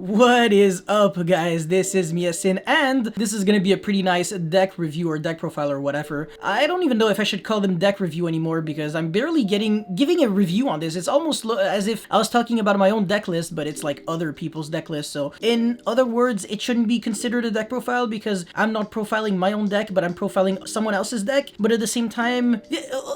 What is up, guys? This is Miasin, and this is gonna be a pretty nice deck review or deck profile or whatever. I don't even know if I should call them deck review anymore because I'm barely giving a review on this. It's almost as if I was talking about my own deck list, but it's like other people's deck list. So in other words, it shouldn't be considered a deck profile because I'm not profiling my own deck, but I'm profiling someone else's deck. But at the same time,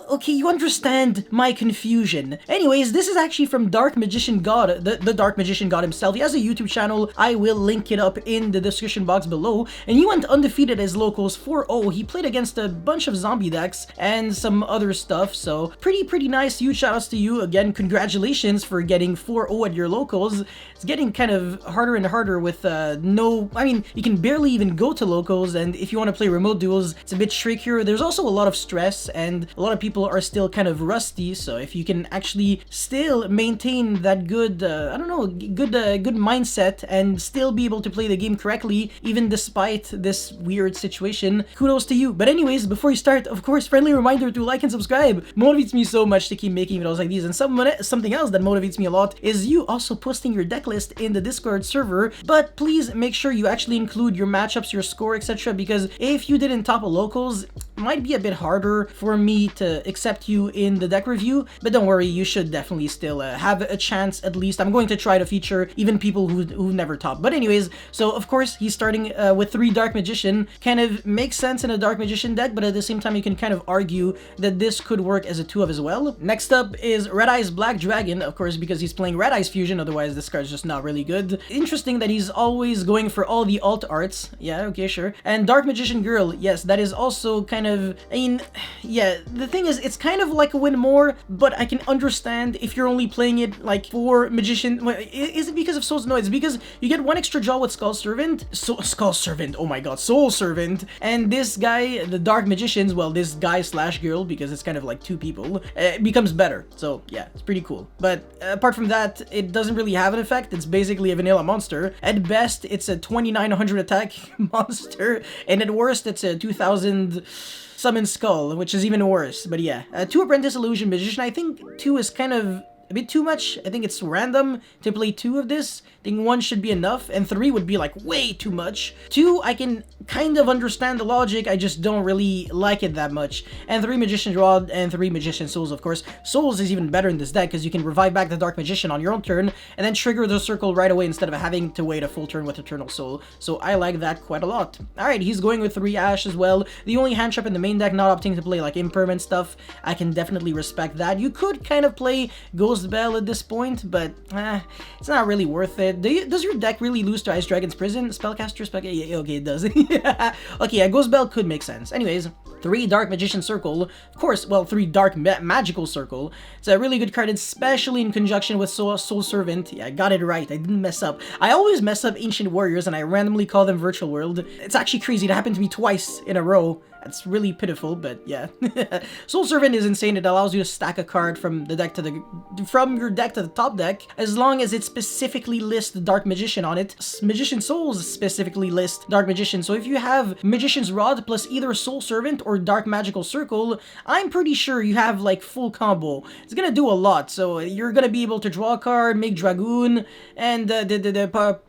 okay, you understand my confusion. Anyways, this is actually from Dark Magician God, the Dark Magician God himself. He has a YouTube channel. I will link it up in the description box below. And he went undefeated as locals 4-0. He played against a bunch of zombie decks and some other stuff. So pretty nice. Huge shout outs to you. Again, congratulations for getting 4-0 at your locals. It's getting kind of harder and harder with you can barely even go to locals, and if you want to play remote duels, it's a bit trickier. There's also a lot of stress, and a lot of people are still kind of rusty, so if you can actually still maintain that good, good mindset and still be able to play the game correctly, even despite this weird situation, kudos to you. But anyways, before you start, of course, friendly reminder to like and subscribe. Motivates me so much to keep making videos like these, and something else that motivates me a lot is you also posting your deck list in the Discord server, but please make sure you actually include your matchups, your score, etc., because if you didn't top a locals, it might be a bit harder for me to accept you in the deck review, but don't worry, you should definitely still have a chance at least. I'm going to try to feature even people who never top. But anyways, so of course he's starting with 3 Dark Magician. Kind of makes sense in a Dark Magician deck, but at the same time you can kind of argue that this could work as a 2 of as well. Next up is Red Eyes Black Dragon, of course, because he's playing Red Eyes Fusion, otherwise this card's just not really good. Interesting that he's always going for all the alt arts. Yeah, okay, sure. And Dark Magician Girl, yes, that is also kind of, yeah, the thing is, it's kind of like a win more, but I can understand if you're only playing it like for Magician. Is it because of Souls? No, it's because you get 1 extra draw with Skull Servant. Skull Servant, oh my god, Soul Servant. And this guy, the Dark Magicians, well, this guy slash girl, because it's kind of like 2 people, becomes better. So yeah, it's pretty cool. But apart from that, it doesn't really have an effect. It's basically a vanilla monster. At best, it's a 2900 attack monster, and at worst, it's a 2000 summon skull, which is even worse. But yeah, 2 Apprentice Illusion Magician. I think 2 is kind of a bit too much. I think it's random to play 2 of this. I think 1 should be enough, and 3 would be like way too much. 2, I can kind of understand the logic, I just don't really like it that much. And 3 Magician's Rod and 3 Magician Souls, of course. Souls is even better in this deck because you can revive back the Dark Magician on your own turn and then trigger the circle right away instead of having to wait a full turn with Eternal Soul. So I like that quite a lot. Alright, he's going with 3 Ash as well. The only hand trap in the main deck, not opting to play like impermanent stuff. I can definitely respect that. You could kind of play Ghost Bell at this point, but it's not really worth it. Does your deck really lose to Ice Dragon's Prison? Spellcaster, yeah, okay, it does. Okay, yeah, Ghost Bell could make sense. Anyways, 3 Dark Magician Circle. Of course, well, 3 Dark Magical Circle. It's a really good card, especially in conjunction with Soul Servant. Yeah, I got it right. I didn't mess up. I always mess up Ancient Warriors, and I randomly call them Virtual World. It's actually crazy. It happened to me twice in a row. That's really pitiful, but yeah. Soul Servant is insane. It allows you to stack a card from your deck to the top deck, as long as it specifically lists the Dark Magician on it. Magician Souls specifically list Dark Magician. So if you have Magician's Rod plus either Soul Servant or Dark Magical Circle, I'm pretty sure you have like full combo. It's gonna do a lot. So you're gonna be able to draw a card, make Dragoon, and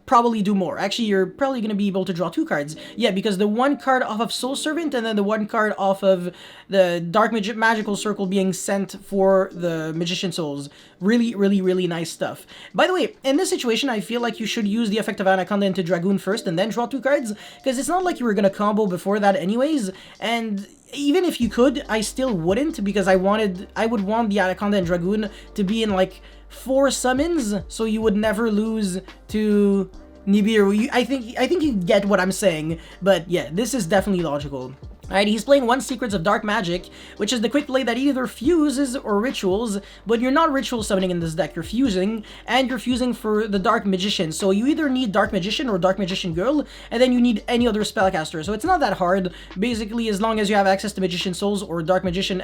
probably do more. Actually, you're probably gonna be able to draw 2 cards. Yeah, because the 1 card off of Soul Servant and then the 1 card off of the Dark Magical Circle being sent for the Magician Souls. Really nice stuff. By the way, in this situation, I feel like you should use the effect of Anaconda into Dragoon first and then draw 2 cards, because it's not like you were gonna combo before that anyways, and even if you could, I still wouldn't, because I would want the Anaconda and Dragoon to be in like 4 summons, so you would never lose to Nibiru. I think you get what I'm saying, but yeah, this is definitely logical. Alright, he's playing 1 Secrets of Dark Magic, which is the quick play that either fuses or rituals, but you're not ritual summoning in this deck, you're fusing, and you're fusing for the Dark Magician. So you either need Dark Magician or Dark Magician Girl, and then you need any other spellcaster. So it's not that hard. Basically, as long as you have access to Magician Souls or Dark Magician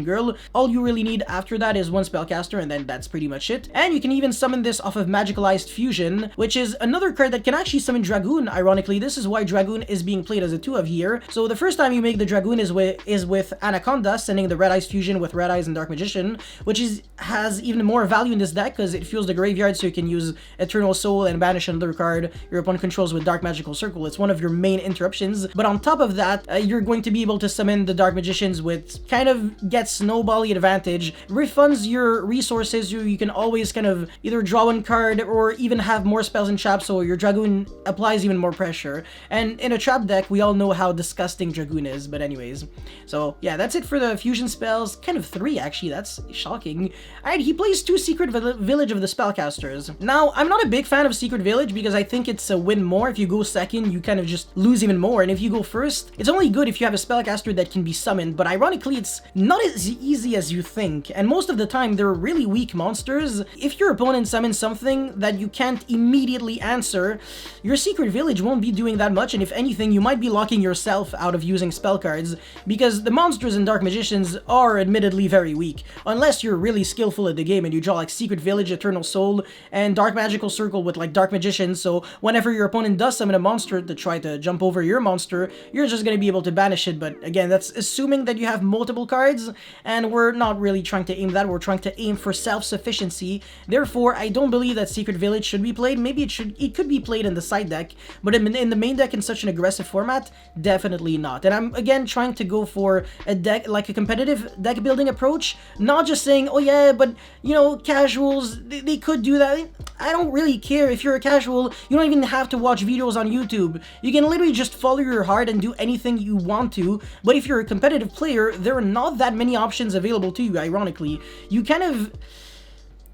Girl, all you really need after that is 1 spellcaster, and then that's pretty much it. And you can even summon this off of Magicalized Fusion, which is another card that can actually summon Dragoon, ironically. This is why Dragoon is being played as a 2 of here. So So the first time you make the Dragoon is with Anaconda, sending the Red Eyes fusion with Red Eyes and Dark Magician, which has even more value in this deck because it fuels the graveyard, so you can use Eternal Soul and banish another card your opponent controls with Dark Magical Circle. It's one of your main interruptions. But on top of that, you're going to be able to summon the Dark Magicians, with kind of get snowbally advantage, refunds your resources. You can always kind of either draw one card or even have more spells in trap, so your Dragoon applies even more pressure. And in a trap deck, we all know how disgusting Dragoon is, but anyways. So yeah, that's it for the fusion spells. Kind of 3 actually, that's shocking. Alright, he plays 2 Secret Village of the Spellcasters. Now, I'm not a big fan of Secret Village because I think it's a win more. If you go second, you kind of just lose even more, and if you go first, it's only good if you have a Spellcaster that can be summoned, but ironically, it's not as easy as you think, and most of the time, they're really weak monsters. If your opponent summons something that you can't immediately answer, your Secret Village won't be doing that much, and if anything, you might be locking yourself out of using spell cards, because the monsters in Dark Magicians are admittedly very weak, unless you're really skillful at the game and you draw like Secret Village, Eternal Soul, and Dark Magical Circle with like Dark Magician, so whenever your opponent does summon a monster to try to jump over your monster, you're just going to be able to banish it. But again, that's assuming that you have multiple cards, and we're not really trying to aim that. We're trying to aim for self-sufficiency. Therefore, I don't believe that Secret Village should be played. Maybe it could be played in the side deck, but in the main deck in such an aggressive format, definitely not. And I'm again trying to go for a deck, like a competitive deck building approach, not just saying, oh yeah, but you know, casuals, they could do that. I don't really care. If you're a casual, you don't even have to watch videos on YouTube. You can literally just follow your heart and do anything you want to. But if you're a competitive player, there are not that many options available to you, ironically. You kind of...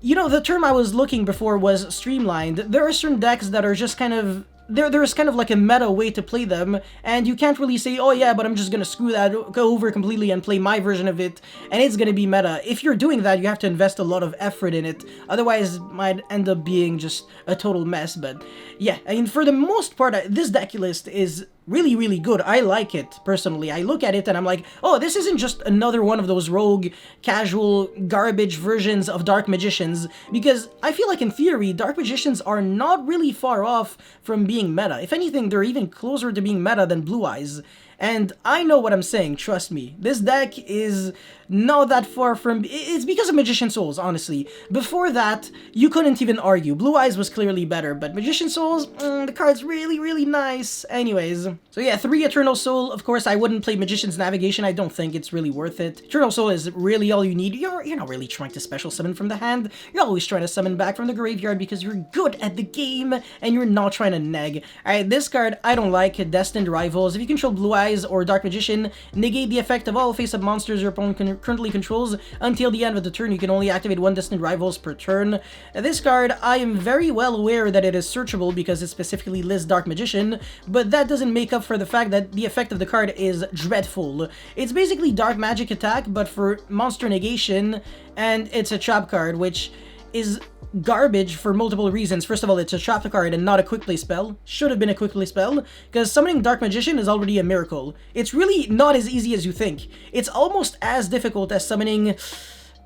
You know, the term I was looking before was streamlined. There are certain decks that are just kind of... There's kind of like a meta way to play them, and you can't really say, oh yeah, but I'm just gonna screw that over completely and play my version of it, and it's gonna be meta. If you're doing that, you have to invest a lot of effort in it, otherwise it might end up being just a total mess. But yeah, I mean, for the most part, this deck list is really, really good. I like it, personally. I look at it and I'm like, oh, this isn't just another one of those rogue, casual, garbage versions of Dark Magicians, because I feel like in theory, Dark Magicians are not really far off from being meta. If anything, they're even closer to being meta than Blue Eyes. And I know what I'm saying, trust me. This deck is not that far from... It's because of Magician Souls, honestly. Before that, you couldn't even argue. Blue Eyes was clearly better, but Magician Souls, the card's really, really nice. Anyways, so yeah, 3 Eternal Soul. Of course, I wouldn't play Magician's Navigation. I don't think it's really worth it. Eternal Soul is really all you need. You're not really trying to special summon from the hand. You're always trying to summon back from the graveyard because you're good at the game and you're not trying to neg. Alright, this card I don't like. Destined Rivals. If you control Blue Eyes or Dark Magician, negate the effect of all face-up monsters your opponent currently controls until the end of the turn. You can only activate 1 Destined Rivals per turn. This card, I am very well aware that it is searchable because it specifically lists Dark Magician, but that doesn't make up for the fact that the effect of the card is dreadful. It's basically Dark Magic attack, but for monster negation, and it's a trap card, which is garbage for multiple reasons. First of all, it's a trap card and not a quick play spell. Should have been a quick play spell, because summoning Dark Magician is already a miracle. It's really not as easy as you think. It's almost as difficult as summoning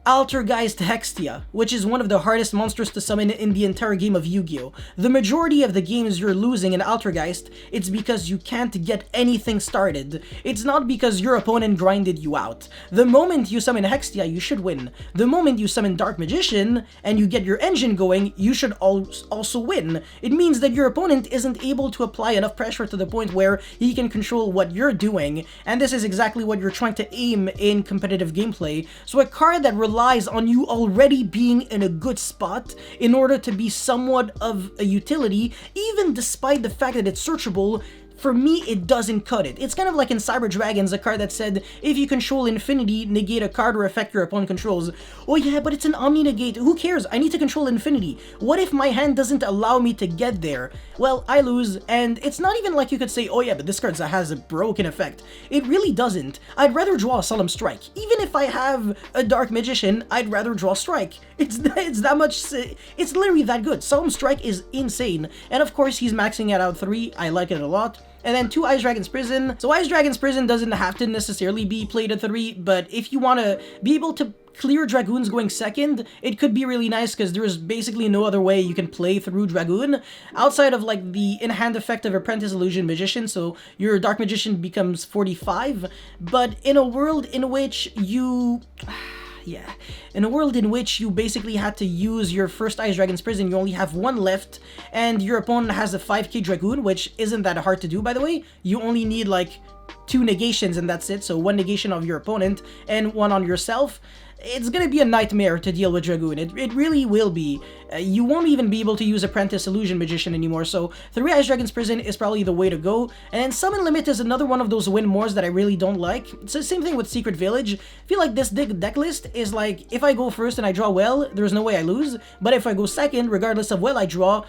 Altergeist Hextia, which is one of the hardest monsters to summon in the entire game of Yu-Gi-Oh! The majority of the games you're losing in Altergeist, it's because you can't get anything started. It's not because your opponent grinded you out. The moment you summon Hextia, you should win. The moment you summon Dark Magician, and you get your engine going, you should also win. It means that your opponent isn't able to apply enough pressure to the point where he can control what you're doing, and this is exactly what you're trying to aim in competitive gameplay. So a card that relies on you already being in a good spot in order to be somewhat of a utility, even despite the fact that it's searchable, for me, it doesn't cut it. It's kind of like in Cyber Dragons, a card that said, if you control Infinity, negate a card or effect your opponent controls. Oh yeah, but it's an Omni-negate. Who cares? I need to control Infinity. What if my hand doesn't allow me to get there? Well, I lose, and it's not even like you could say, oh yeah, but this card has a broken effect. It really doesn't. I'd rather draw a Solemn Strike. Even if I have a Dark Magician, I'd rather draw Strike. It's that much... It's literally that good. Solemn Strike is insane. And of course, he's maxing it out 3. I like it a lot. and then 2 Ice Dragon's Prison. So Ice Dragon's Prison doesn't have to necessarily be played at 3, but if you want to be able to clear Dragoons going second, it could be really nice because there's basically no other way you can play through Dragoon outside of like the in-hand effect of Apprentice Illusion Magician, so your Dark Magician becomes 45, but in a world in which you... yeah, in a world in which you basically had to use your first Ice Dragon's Prison, you only have 1 left, and your opponent has a 5k Dragoon, which isn't that hard to do, by the way. You only need like 2 negations and that's it, so 1 negation of your opponent and 1 on yourself. It's gonna be a nightmare to deal with Dragoon. It really will be. You won't even be able to use Apprentice Illusion Magician anymore, so 3 Ice Dragon's Prison is probably the way to go. And then Summon Limit is another one of those win mores that I really don't like. It's the same thing with Secret Village. I feel like this deck list is like, if I go first and I draw well, there's no way I lose. But if I go second, regardless of well I draw,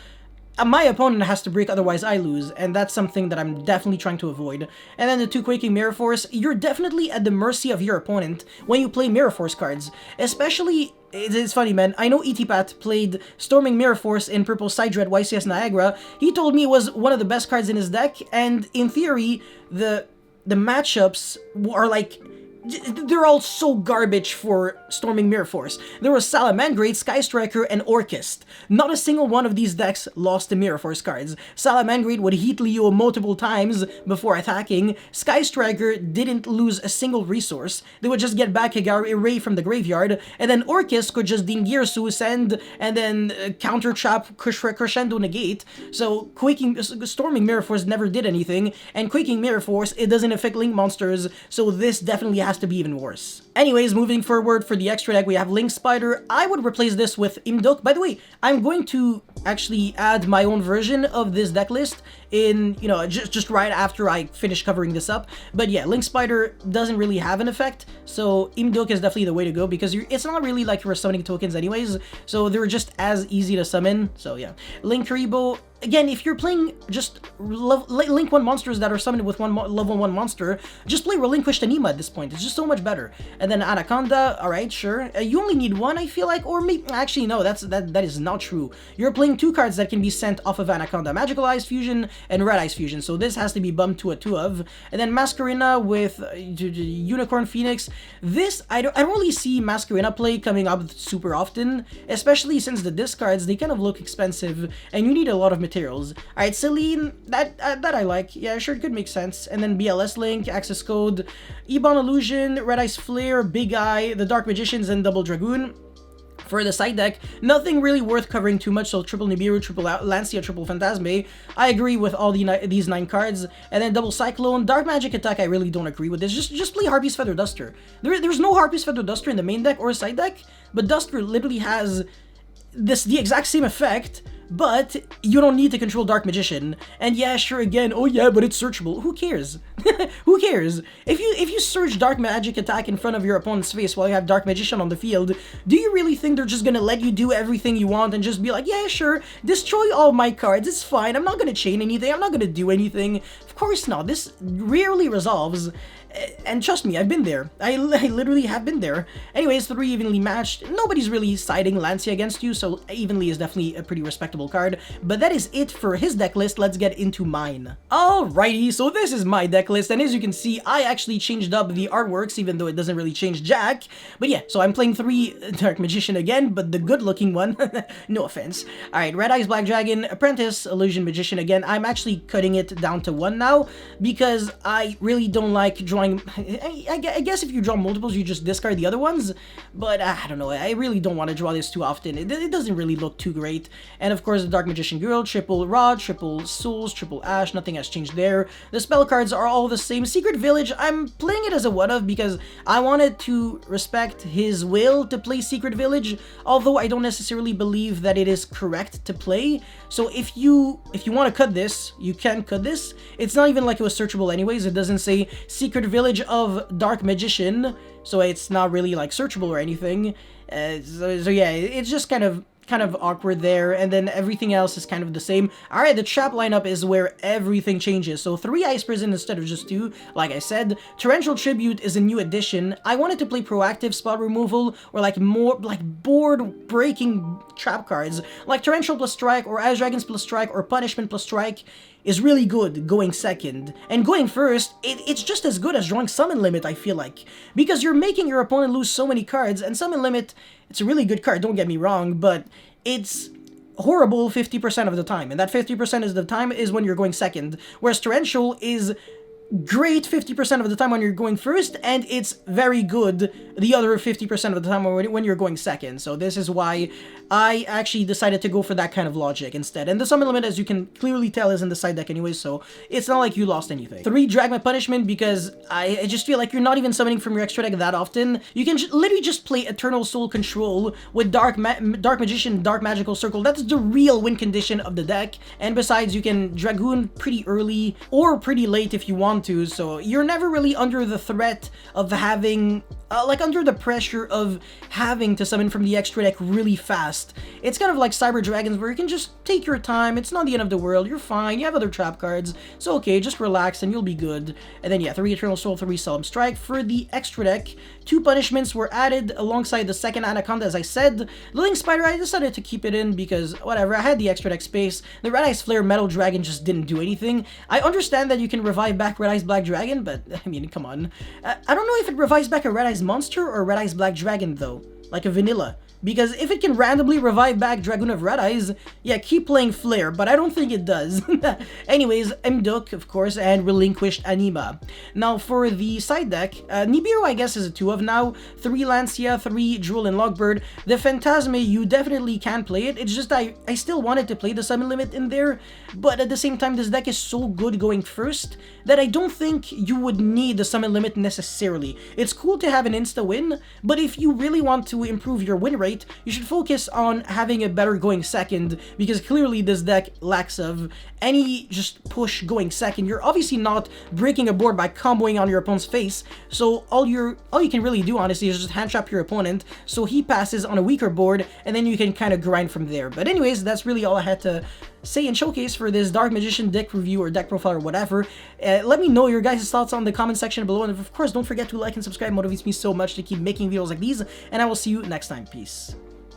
my opponent has to break, otherwise I lose, and that's something that I'm definitely trying to avoid. And then the 2 Quaking Mirror Force, you're definitely at the mercy of your opponent when you play Mirror Force cards. Especially, it's funny man, I know ETPat played Storming Mirror Force in Purple Sidred YCS Niagara. He told me it was one of the best cards in his deck, and in theory, the matchups are like... they're all so garbage for Storming Mirror Force. There was Salamandrate, Sky Striker, and Orchist. Not a single one of these decks lost to Mirror Force cards. Salamandrate would heat Leo multiple times before attacking. Sky Striker didn't lose a single resource. They would just get back Higari Ray from the graveyard, and then Orchist could just Dingirsu send, and then counter trap Crescendo negate. So Storming Mirror Force never did anything, and Quaking Mirror Force, it doesn't affect Link monsters, so this definitely has to be even worse. Anyways, moving forward for the extra deck, we have Link Spider. I would replace this with Imdok. By the way, I'm going to actually add my own version of this deck list in, you know, just right after I finish covering this up. But yeah, Link Spider doesn't really have an effect, so Imdok is definitely the way to go because it's not really like you're summoning tokens anyways, so they're just as easy to summon. So yeah, Link Karibo. Again, if you're playing just Link 1 monsters that are summoned with level 1 monster, just play Relinquished Anima at this point. It's just so much better. And then Anaconda, alright, sure. You only need 1, I feel like, or maybe... actually, no, that is not true. You're playing 2 cards that can be sent off of Anaconda. Magical Eyes Fusion and Red Eyes Fusion, so this has to be bumped to a 2 of. And then Masquerina with Unicorn Phoenix. This, I don't really see Masquerina play coming up super often, especially since the discards, they kind of look expensive, and you need a lot of materials. Alright, Celine, that I like. Yeah, sure, it could make sense. And then BLS Link, Access Code, Ebon Illusion, Red Eyes Flare, Big Eye, the Dark Magicians, and Double Dragoon. For the side deck, nothing really worth covering too much, so triple Nibiru, triple Lancia, triple Phantasme. I agree with all these 9 cards. And then double Cyclone, Dark Magic Attack, I really don't agree with this. Just play Harpy's Feather Duster. There's no Harpy's Feather Duster in the main deck or side deck, but Duster literally has the exact same effect, but you don't need to control Dark Magician. And yeah, sure, again, oh yeah, but it's searchable. Who cares? Who cares? If you search Dark Magic Attack in front of your opponent's face while you have Dark Magician on the field, do you really think they're just gonna let you do everything you want and just be like, yeah, sure, destroy all my cards, it's fine, I'm not gonna chain anything, I'm not gonna do anything? Of course not. This rarely resolves. And trust me, I've been there. I literally have been there. Anyways, 3 evenly matched. Nobody's really siding Lancia against you, so evenly is definitely a pretty respectable card. But that is it for his deck list. Let's get into mine. Alrighty, so this is my deck list, and as you can see, I actually changed up the artworks, even though it doesn't really change jack. But yeah, so I'm playing 3 Dark Magician again, but the good-looking one. No offense. Alright, Red Eyes Black Dragon, Apprentice, Illusion Magician again. I'm actually cutting it down to 1 now, because I really don't like drawing... I guess if you draw multiples, you just discard the other ones, but I don't know, I really don't want to draw this too often. It doesn't really look too great. And of course, the Dark Magician Girl, triple Rod, triple Souls, triple Ash, nothing has changed there. The spell cards are all the same. Secret Village, I'm playing it as a one-of because I wanted to respect his will to play Secret Village, although I don't necessarily believe that it is correct to play. So if you want to cut this, you can cut this. It's not even like it was searchable anyways. It doesn't say Secret Village of Dark Magician, so it's not really like searchable or anything. So yeah, it's just kind of awkward there, and then everything else is kind of the same. Alright, the trap lineup is where everything changes. So 3 Ice Prison instead of just 2, like I said. Torrential Tribute is a new addition. I wanted to play proactive spot removal, or like more like board-breaking trap cards, like Torrential plus Strike, or Ice Dragons plus Strike, or Punishment plus Strike. is really good going second. And going first, it's just as good as drawing Summon Limit, I feel like. Because you're making your opponent lose so many cards, and Summon Limit, it's a really good card, don't get me wrong, but it's horrible 50% of the time. And that 50% of the time is when you're going second. Whereas Torrential is great 50% of the time when you're going first, and it's very good the other 50% of the time when you're going second. So this is why I actually decided to go for that kind of logic instead. And the Summon Limit, as you can clearly tell, is in the side deck anyway, so it's not like you lost anything. 3, Drag My Punishment, because I just feel like you're not even summoning from your extra deck that often. You can literally just play Eternal Soul Control with Dark Magician, Dark Magical Circle. That's the real win condition of the deck. And besides, you can Dragoon pretty early or pretty late if you want to, so you're never really under the threat of having, under the pressure of having to summon from the extra deck really fast. It's kind of like Cyber Dragons where you can just take your time, it's not the end of the world, you're fine, you have other trap cards, so okay, just relax and you'll be good. And then yeah, 3 Eternal Soul, 3 Solemn Strike. For the extra deck, 2 punishments were added alongside the second Anaconda, as I said. Living Spider, I decided to keep it in because, whatever, I had the extra deck space. The Red Eyes Flare Metal Dragon just didn't do anything. I understand that you can revive back Red Eyes Black Dragon, but, I mean, come on. I don't know if it revives back a Red Eyes Monster or Red Eyes Black Dragon, though. Like a vanilla. Because if it can randomly revive back Dragoon of Red Eyes, yeah, keep playing Flare, but I don't think it does. Anyways, Mduk, of course, and Relinquished Anima. Now, for the side deck, Nibiru, I guess, is a 2 of now. 3 Lancia, 3 Drool and Logbird. The Phantasme, you definitely can play it. It's just I still wanted to play the Summon Limit in there, but at the same time, this deck is so good going first that I don't think you would need the Summon Limit necessarily. It's cool to have an insta-win, but if you really want to improve your win rate, you should focus on having a better going second, because clearly this deck lacks of any just push going second. You're obviously not breaking a board by comboing on your opponent's face, so all you can really do, honestly, is just hand trap your opponent so he passes on a weaker board, and then you can kind of grind from there. But anyways, that's really all I had to say and showcase for this Dark Magician deck review or deck profile or whatever. Let me know your guys' thoughts on the comment section below, and of course, don't forget to like and subscribe. It motivates me so much to keep making videos like these, and I will see you next time. Peace.